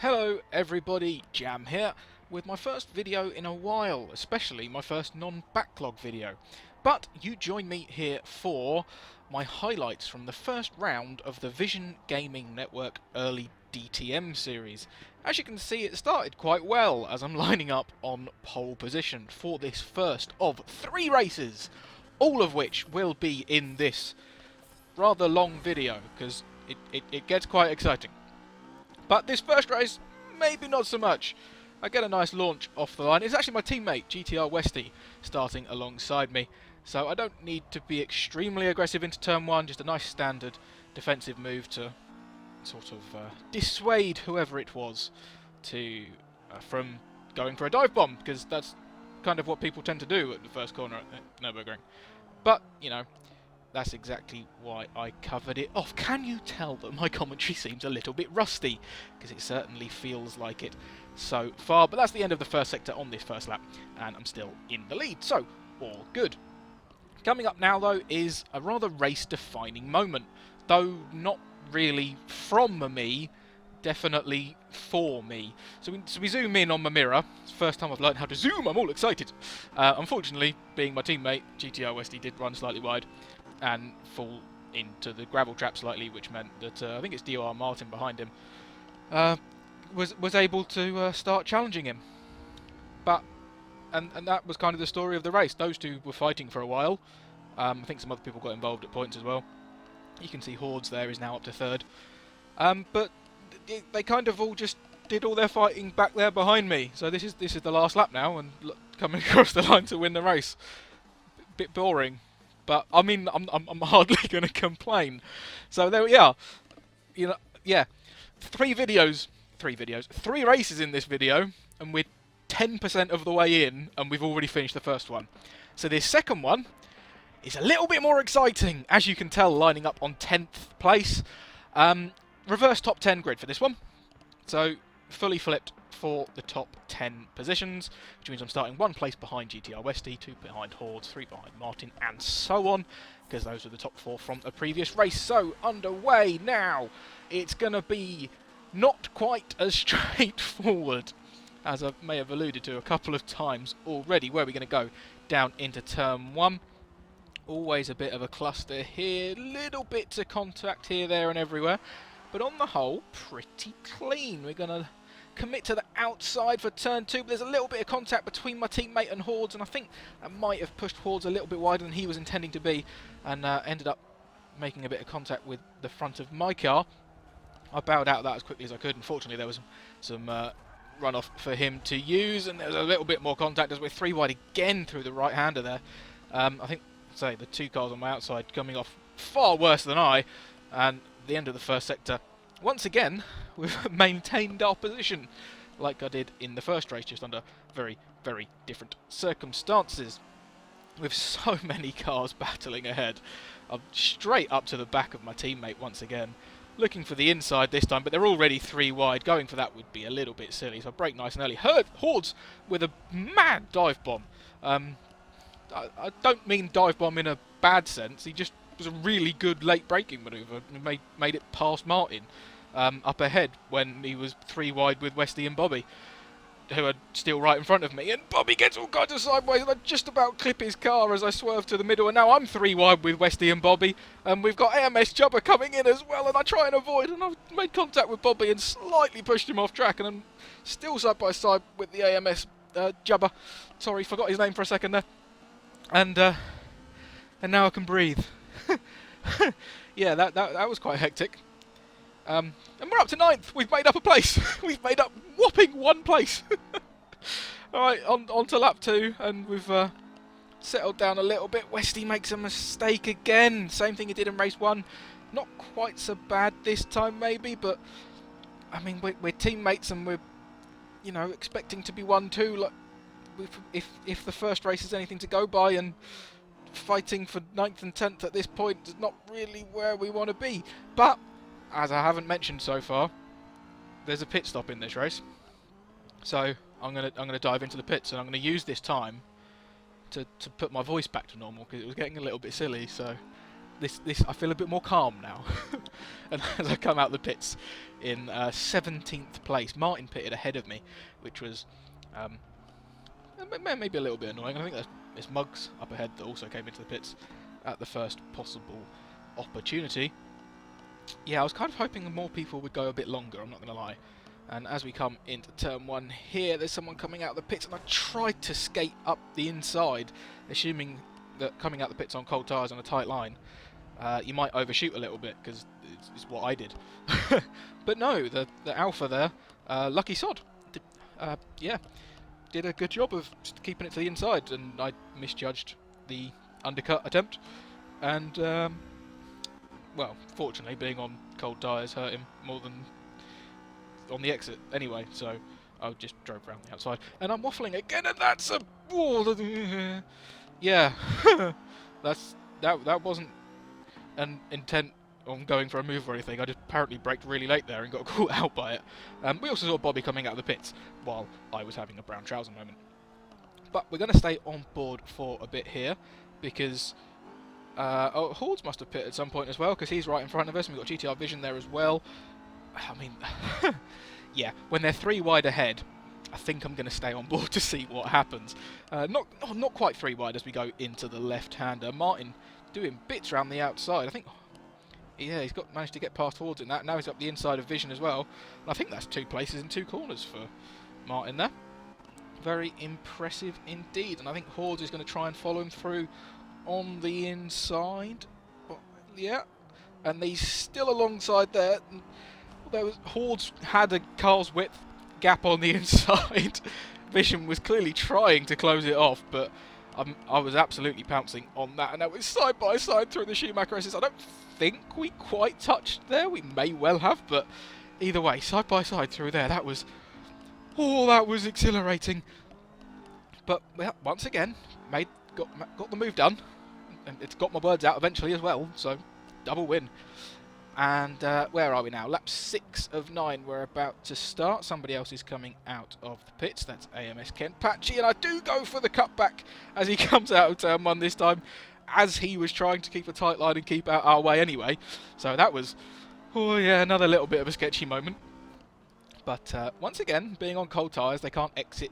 Hello everybody, Jam here, with my first video in a while, especially my first non-backlog video. But you join me here for my highlights from the first round of the Vision Gaming Network Early DTM series. As you can see, it started quite well as I'm lining up on pole position for this first of 3 races, all of which will be in this rather long video, because it gets quite exciting. But this first race, maybe not so much. I get a nice launch off the line. It's actually my teammate, GTR Westy, starting alongside me. So I don't need to be extremely aggressive into turn 1, just a nice standard defensive move to sort of dissuade whoever it was from going for a dive bomb, because that's kind of what people tend to do at the first corner at Nürburgring. But, you know, that's exactly why I covered it off. Can you tell that my commentary seems a little bit rusty? Because it certainly feels like it so far. But that's the end of the first sector on this first lap, and I'm still in the lead, so all good. Coming up now, though, is a rather race-defining moment, though not really from me, definitely for me. So we zoom in on my mirror. It's the first time I've learned how to zoom. I'm all excited. Unfortunately, being my teammate, GTR Westy did run slightly wide and fall into the gravel trap slightly, which meant that I think it's DOR Martin behind him was able to start challenging him. But and that was kind of the story of the race. Those two were fighting for a while. I think some other people got involved at points as well. You can see Hordes there is now up to third. But they kind of all just did all their fighting back there behind me. So this is the last lap now, and coming across the line to win the race. Bit boring. But I mean, I'm hardly going to complain. So there we are. You know, yeah, 3 races in this video, and we're 10% of the way in, and we've already finished the first one. So this second one is a little bit more exciting, as you can tell, lining up on 10th place. Reverse top 10 grid for this one. So fully flipped for the top 10 positions, which means I'm starting 1 place behind GTR Westy, 2 behind Hordes, 3 behind Martin, and so on, because those are the top 4 from a previous race. So underway now. It's going to be not quite as straightforward as I may have alluded to a couple of times already. Where are we going to go? Down into turn 1. Always a bit of a cluster here, little bits of contact here, there and everywhere, but on the whole, pretty clean. We're going to commit to the outside for turn 2, but there's a little bit of contact between my teammate and Hordes, and I think that might have pushed Hordes a little bit wider than he was intending to be, and ended up making a bit of contact with the front of my car. I bowed out of that as quickly as I could. Unfortunately, there was some runoff for him to use, and there was a little bit more contact as we're 3 wide again through the right-hander there. I think, say, the 2 cars on my outside coming off far worse than I, and the end of the first sector. Once again, we've maintained our position like I did in the first race, just under very, very different circumstances. With so many cars battling ahead, I'm straight up to the back of my teammate once again, looking for the inside this time, but they're already 3 wide. Going for that would be a little bit silly, so I brake nice and early. Hordes with a mad dive bomb. I don't mean dive bomb in a bad sense. He just was a really good late braking manoeuvre and made it past Martin up ahead when he was 3 wide with Westy and Bobby, who are still right in front of me. And Bobby gets all kinds of sideways, and I just about clip his car as I swerve to the middle. And now I'm 3 wide with Westy and Bobby, and we've got AMS Jubba coming in as well. And I try and avoid, and I've made contact with Bobby and slightly pushed him off track. And I'm still side by side with the AMS Jubba. Sorry, forgot his name for a second there. And now I can breathe. Yeah, that was quite hectic. And we're up to 9th. We've made up a place. We've made up whopping 1 place. Alright, on to lap 2, and we've settled down a little bit. Westy makes a mistake again. Same thing he did in race 1. Not quite so bad this time, maybe, but I mean, we're teammates, and we're, you know, expecting to be 1-2. Like, if the first race is anything to go by, and fighting for 9th and 10th at this point is not really where we want to be. But as I haven't mentioned so far, there's a pit stop in this race, so I'm gonna dive into the pits, and I'm gonna use this time to put my voice back to normal, because it was getting a little bit silly. So this I feel a bit more calm now. And as I come out the pits in 17th place, Martin pitted ahead of me, which was maybe a little bit annoying. I think there's Muggs up ahead that also came into the pits at the first possible opportunity. Yeah, I was kind of hoping more people would go a bit longer, I'm not going to lie. And as we come into turn 1 here, there's someone coming out of the pits, and I tried to skate up the inside, assuming that coming out the pits on cold tyres on a tight line, you might overshoot a little bit, because it's what I did. But no, the Alpha there, lucky sod, yeah, did a good job of keeping it to the inside, and I misjudged the undercut attempt, and well, fortunately, being on cold tyres hurt him more than on the exit anyway, so I just drove around the outside. And I'm waffling again, and that's a... yeah, that wasn't an intent on going for a move or anything. I just apparently braked really late there and got caught out by it. We also saw Bobby coming out of the pits while I was having a brown trouser moment. But we're going to stay on board for a bit here, because... Hordes must have pit at some point as well, because he's right in front of us, and we've got GTR Vision there as well. I mean, yeah, when they're 3 wide ahead, I think I'm going to stay on board to see what happens. Not quite 3 wide as we go into the left-hander. Martin doing bits around the outside. I think, yeah, he's managed to get past Hordes in that. Now he's up the inside of Vision as well. And I think that's 2 places and 2 corners for Martin there. Very impressive indeed. And I think Hordes is going to try and follow him through on the inside. Yeah, and he's still alongside there. Hordes had a car's width gap on the inside. Vision was clearly trying to close it off, but I was absolutely pouncing on that, and that was side by side through the Schumacher S's. I don't think we quite touched there. We may well have, but either way, side by side through there, that was exhilarating. But well, once again, got the move done, and it's got my words out eventually as well. So double win. And where are we now? Lap 6 of 9. We're about to start. Somebody else is coming out of the pits. That's AMS Ken Patchy. And I do go for the cutback as he comes out of turn 1 this time, as he was trying to keep a tight line and keep out our way anyway. So that was, oh yeah, another little bit of a sketchy moment. But once again, being on cold tyres, they can't exit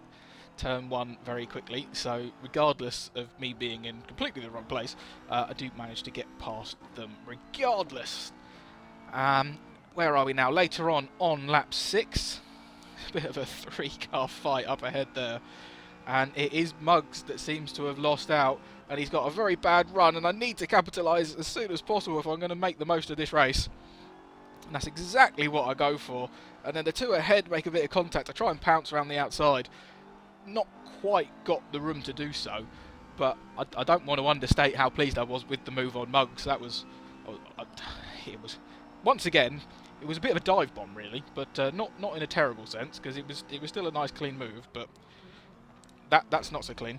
turn 1 very quickly. So regardless of me being in completely the wrong place, I do manage to get past them regardless. Where are we now? Later on lap 6. A bit of a 3-car fight up ahead there. And it is Muggs that seems to have lost out. And he's got a very bad run. And I need to capitalise as soon as possible if I'm going to make the most of this race. And that's exactly what I go for. And then the 2 ahead make a bit of contact. I try and pounce around the outside. Not quite got the room to do so. But I don't want to understate how pleased I was with the move on Muggs. That was... it was... Once again, it was a bit of a dive bomb, really, but not in a terrible sense, because it was still a nice, clean move, but that's not so clean.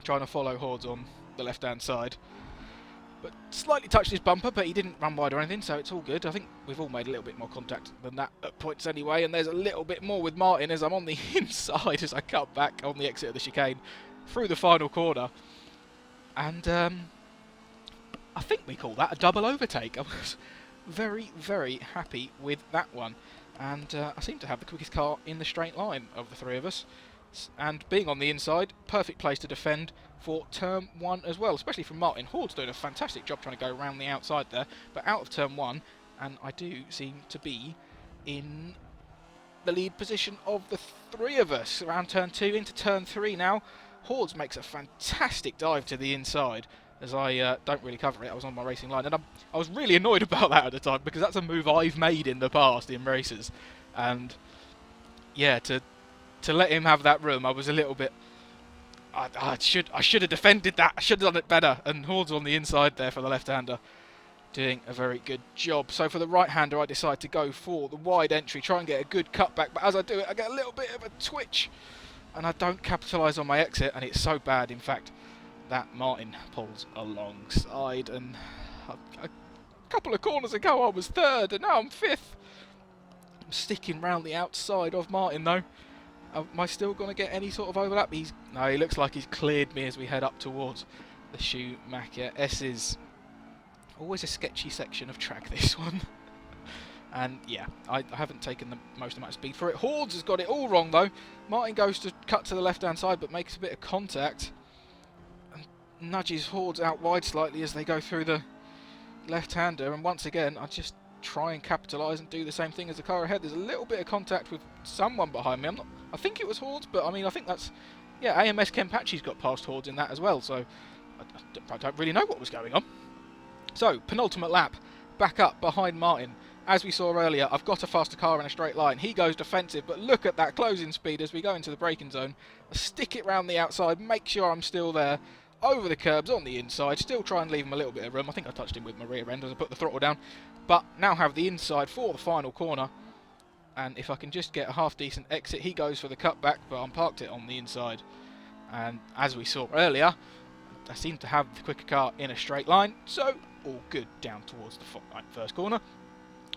Trying to follow Hordes on the left-hand side, but slightly touched his bumper, but he didn't run wide or anything, so it's all good. I think we've all made a little bit more contact than that at points anyway, and there's a little bit more with Martin as I'm on the inside as I cut back on the exit of the chicane through the final corner, and I think we call that a double overtake. I was very, very happy with that one, and I seem to have the quickest car in the straight line of the 3 of us, and being on the inside, perfect place to defend for turn 1 as well, especially from Martin. Horde's doing a fantastic job trying to go around the outside there, but out of turn 1, and I do seem to be in the lead position of the 3 of us around turn 2 into turn 3 now. Hordes makes a fantastic dive to the inside, as I don't really cover it. I was on my racing line, and I was really annoyed about that at the time, because that's a move I've made in the past in races, and yeah, to let him have that room, I was a little bit... I should have defended that. I should have done it better. And Horde's on the inside there for the left-hander, doing a very good job. So for the right-hander, I decide to go for the wide entry, try and get a good cutback, but as I do it, I get a little bit of a twitch, and I don't capitalise on my exit, and it's so bad, in fact, that Martin pulls alongside, and a couple of corners ago I was 3rd, and now I'm 5th. I'm sticking round the outside of Martin though. Am I still going to get any sort of overlap? No, he looks like he's cleared me as we head up towards the Schumacher S's. Always a sketchy section of track, this one. And yeah, I haven't taken the most amount of speed for it. Hordes has got it all wrong though. Martin goes to cut to the left-hand side but makes a bit of contact and nudges Hordes out wide slightly as they go through the left-hander. And once again, I just try and capitalise and do the same thing as the car ahead. There's a little bit of contact with someone behind me. I think it was Hordes, but I mean, I think that's... Yeah, AMS Kenpachi's got past Hordes in that as well, so I don't really know what was going on. So, penultimate lap, back up behind Martin. As we saw earlier, I've got a faster car in a straight line. He goes defensive, but look at that closing speed as we go into the braking zone. I stick it round the outside, make sure I'm still there, over the curbs, on the inside, still try and leave him a little bit of room. I think I touched him with my rear end as I put the throttle down, but now have the inside for the final corner. And if I can just get a half-decent exit, he goes for the cutback, but I'm parked it on the inside. And as we saw earlier, I seem to have the quicker car in a straight line, so all good down towards the first corner.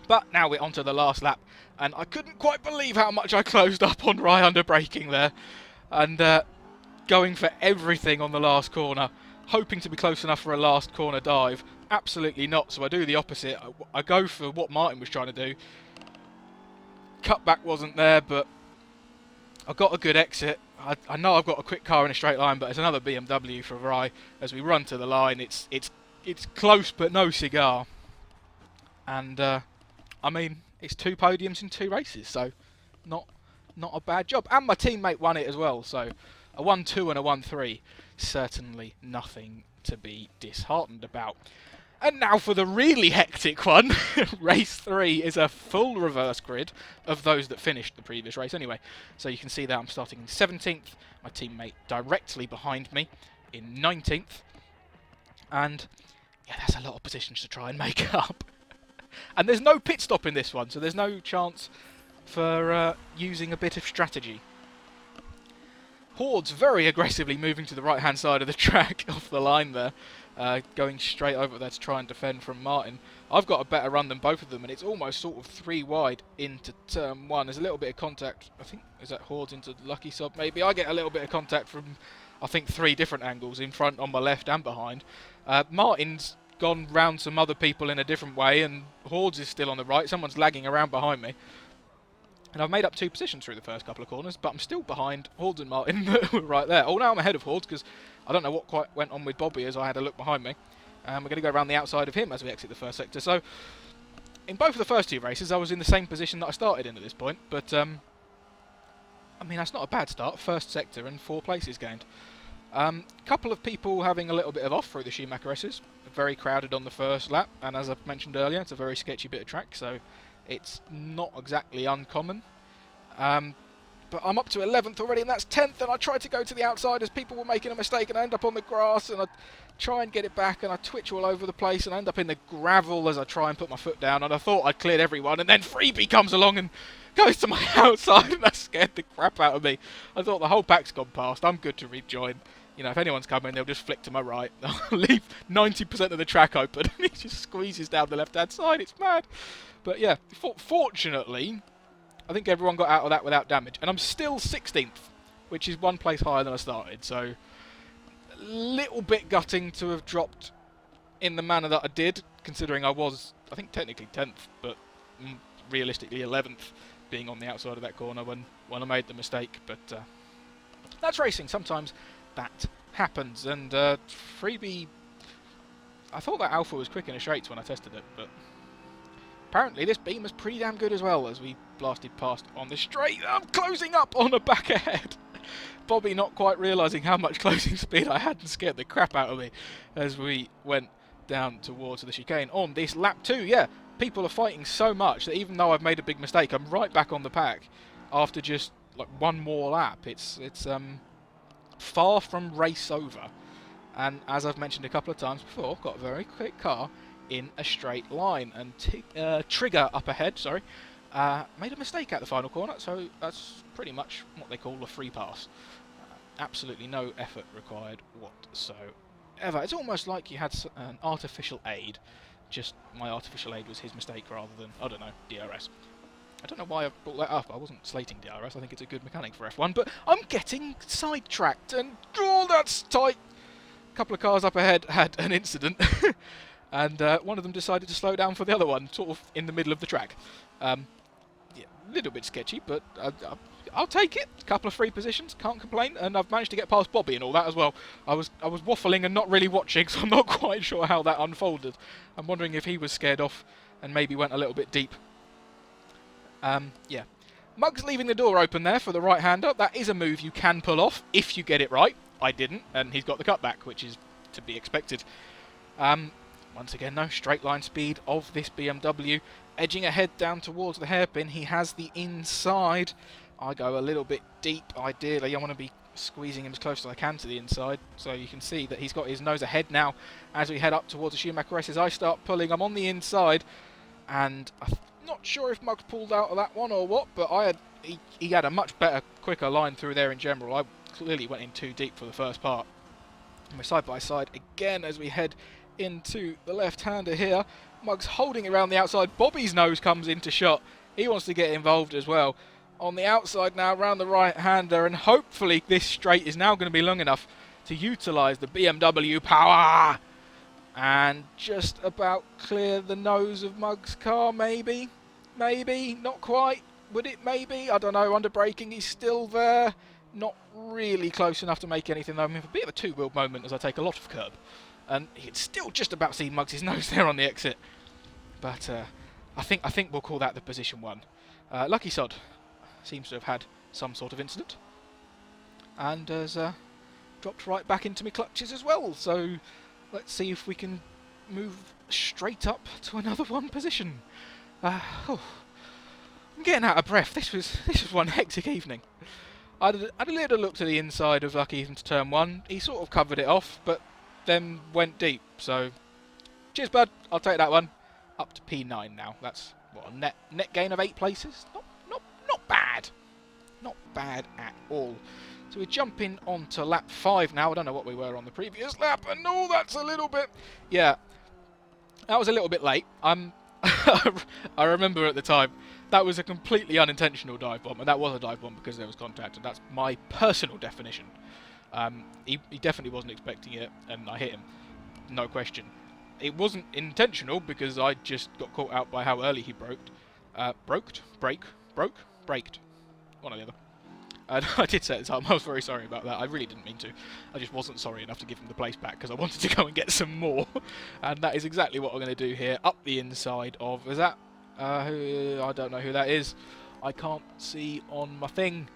But now we're on to the last lap, and I couldn't quite believe how much I closed up on right under braking there. And going for everything on the last corner, hoping to be close enough for a last corner dive. Absolutely not, so I do the opposite. I go for what Martin was trying to do. Cutback wasn't there, but I got a good exit. I know I've got a quick car in a straight line, but it's another BMW for Rai. As we run to the line, it's close but no cigar. And I mean, it's 2 podiums in 2 races, so not a bad job. And my teammate won it as well, so a 1-2 and a 1-3. Certainly nothing to be disheartened about. And now for the really hectic one. Race 3 is a full reverse grid of those that finished the previous race anyway. So you can see that I'm starting in 17th, my teammate directly behind me in 19th. And yeah, that's a lot of positions to try and make up. And there's no pit stop in this one, so there's no chance for using a bit of strategy. Hordes very aggressively moving to the right-hand side of the track off the line there. Going straight over there to try and defend from Martin. I've got a better run than both of them, and it's almost sort of 3 wide into turn 1. There's a little bit of contact. I think, is that Hordes into Lucky Sub? Maybe. I get a little bit of contact from, I think, 3 different angles, in front, on my left and behind. Martin's gone round some other people in a different way, and Hordes is still on the right. Someone's lagging around behind me. And I've made up 2 positions through the first couple of corners, but I'm still behind Hordes and Martin that were right there. Oh, now I'm ahead of Hordes because I don't know what quite went on with Bobby as I had a look behind me. And we're going to go around the outside of him as we exit the first sector. So, in both of the first 2 races, I was in the same position that I started in at this point. But, I mean, that's not a bad start. First sector and 4 places gained. Couple of people having a little bit of off through the Schumacher S's. Very crowded on the first lap. And as I've mentioned earlier, it's a very sketchy bit of track. So, it's not exactly uncommon. But I'm up to 11th already, and that's 10th, and I tried to go to the outside as people were making a mistake, and I end up on the grass, and I try and get it back, and I twitch all over the place, and I end up in the gravel as I try and put my foot down, and I thought I'd cleared everyone, and then Freebie comes along and goes to my outside, and that scared the crap out of me. I thought the whole pack's gone past, I'm good to rejoin. You know, if anyone's coming, they'll just flick to my right. I'll leave 90% of the track open, and he just squeezes down the left-hand side, it's mad. But yeah, fortunately, I think everyone got out of that without damage. And I'm still 16th, which is 1 place higher than I started. So, a little bit gutting to have dropped in the manner that I did, considering I was, I think, technically 10th, but realistically 11th, being on the outside of that corner when I made the mistake. But that's racing. Sometimes that happens. And Freebie, I thought that Alpha was quick in the straights when I tested it, but apparently this beam was pretty damn good as well as we blasted past on the straight. I'm closing up on a back ahead. Bobby not quite realising how much closing speed I had and scared the crap out of me as we went down towards the chicane on this lap 2. Yeah, people are fighting so much that even though I've made a big mistake, I'm right back on the pack after just like 1 more lap. It's far from race over. And as I've mentioned a couple of times before, got a very quick car in a straight line, and Trigger up ahead, sorry, made a mistake at the final corner, so that's pretty much what they call a free pass. Absolutely no effort required whatsoever. It's almost like you had an artificial aid, just my artificial aid was his mistake rather than, I don't know, DRS. I don't know why I brought that up. I wasn't slating DRS, I think it's a good mechanic for F1, but I'm getting sidetracked, and oh, that's tight. A couple of cars up ahead had an incident. and one of them decided to slow down for the other one, sort of in the middle of the track. Yeah, a little bit sketchy, but I'll take it. A couple of free positions, can't complain, and I've managed to get past Bobby and all that as well. I was waffling and not really watching, so I'm not quite sure how that unfolded. I'm wondering if he was scared off and maybe went a little bit deep. Yeah. Muggs leaving the door open there for the right-hander. That is a move you can pull off if you get it right. I didn't, and he's got the cutback, which is to be expected. Once again, no straight line speed of this BMW. Edging ahead down towards the hairpin, he has the inside. I go a little bit deep, ideally. I want to be squeezing him as close as I can to the inside, so you can see that he's got his nose ahead now. As we head up towards the Schumacher S, as I start pulling, I'm on the inside, and I'm not sure if Muggs pulled out of that one or what, but he had a much better, quicker line through there in general. I clearly went in too deep for the first part. And we're side by side again as we head into the left-hander here. Muggs holding around the outside. Bobby's nose comes into shot. He wants to get involved as well. On the outside now, around the right-hander, and hopefully this straight is now going to be long enough to utilise the BMW power. And just about clear the nose of Muggs' car, maybe? Maybe? Not quite. Would it maybe? I don't know. Under braking, he's still there. Not really close enough to make anything though. I mean, a bit of a two-wheel moment as I take a lot of curb. And you can still just about see Muggs' nose there on the exit. But I think we'll call that the position one. Lucky Sod seems to have had some sort of incident. And has dropped right back into my clutches as well. So let's see if we can move straight up to another one position. I'm getting out of breath. This was one hectic evening. I had a little look to the inside of Lucky into turn one. He sort of covered it off, but then went deep. So, cheers, bud. I'll take that one. Up to P9 now. That's what, a net gain of 8 places. Not bad. Not bad at all. So we're jumping on to lap 5 now. I don't know what we were on the previous lap, and no, that's a little bit. Yeah, that was a little bit late. I remember at the time that was a completely unintentional dive bomb, and that was a dive bomb because there was contact, and that's my personal definition. He definitely wasn't expecting it, and I hit him, no question. It wasn't intentional because I just got caught out by how early he braked, one or the other. And I did say at the time I was very sorry about that. I really didn't mean to. I just wasn't sorry enough to give him the place back because I wanted to go and get some more. And that is exactly what I'm going to do here. Up the inside of... Is that... I don't know who that is. I can't see on my thing.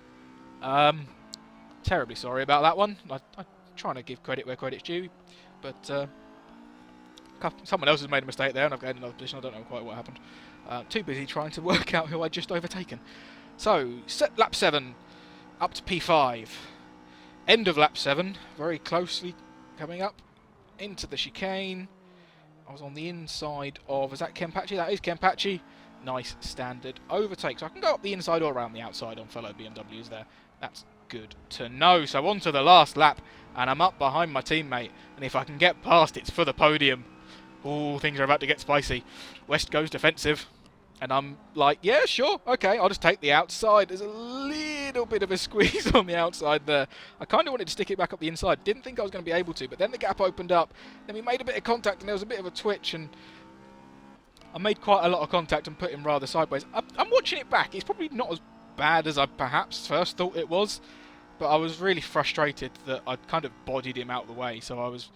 Terribly sorry about that one. I'm trying to give credit where credit's due. But someone else has made a mistake there and I've gained another position. I don't know quite what happened. Too busy trying to work out who I'd just overtaken. So, set lap 7. Up to P5. End of lap 7. Very closely coming up into the chicane. I was on the inside of... Is that Kenpachi? That is Kenpachi. Nice standard overtake. So I can go up the inside or around the outside on fellow BMWs there. That's good to know. So on to the last lap. And I'm up behind my teammate. And if I can get past, it's for the podium. Ooh, things are about to get spicy. West goes defensive. And I'm like, yeah, sure, okay, I'll just take the outside. There's a little bit of a squeeze on the outside there. I kind of wanted to stick it back up the inside. Didn't think I was going to be able to, but then the gap opened up. Then we made a bit of contact, and there was a bit of a twitch, and I made quite a lot of contact and put him rather sideways. I'm watching it back. It's probably not as bad as I perhaps first thought it was, but I was really frustrated that I'd kind of bodied him out of the way, so I was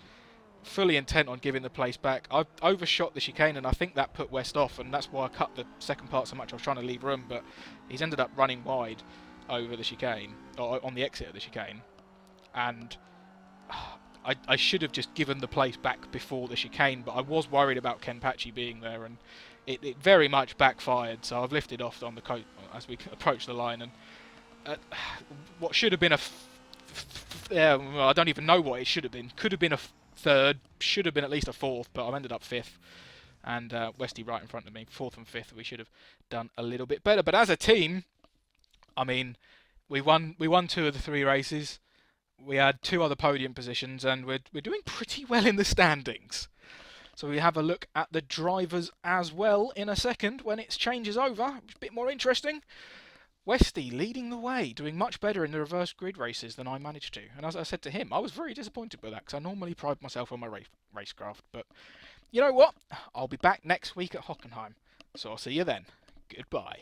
fully intent on giving the place back. I overshot the chicane and I think that put West off, and that's why I cut the second part so much. I was trying to leave room, but he's ended up running wide over the chicane, or on the exit of the chicane, and I should have just given the place back before the chicane, but I was worried about Kenpachi being there, and it very much backfired, so I've lifted off on the coat as we approach the line, and what should have been well, I don't even know what it should have been. Could have been a third, should have been at least a fourth, but I've ended up fifth, and Westy right in front of me, fourth and fifth. We should have done a little bit better, but as a team, I mean, we won 2 of the 3 races. We had 2 other podium positions, and we're doing pretty well in the standings. So we have a look at the drivers as well in a second when it changes over. It's a bit more interesting. Westy leading the way, doing much better in the reverse grid races than I managed to. And as I said to him, I was very disappointed with that because I normally pride myself on my racecraft, but You know what? I'll be back next week at Hockenheim, so I'll see you then. Goodbye.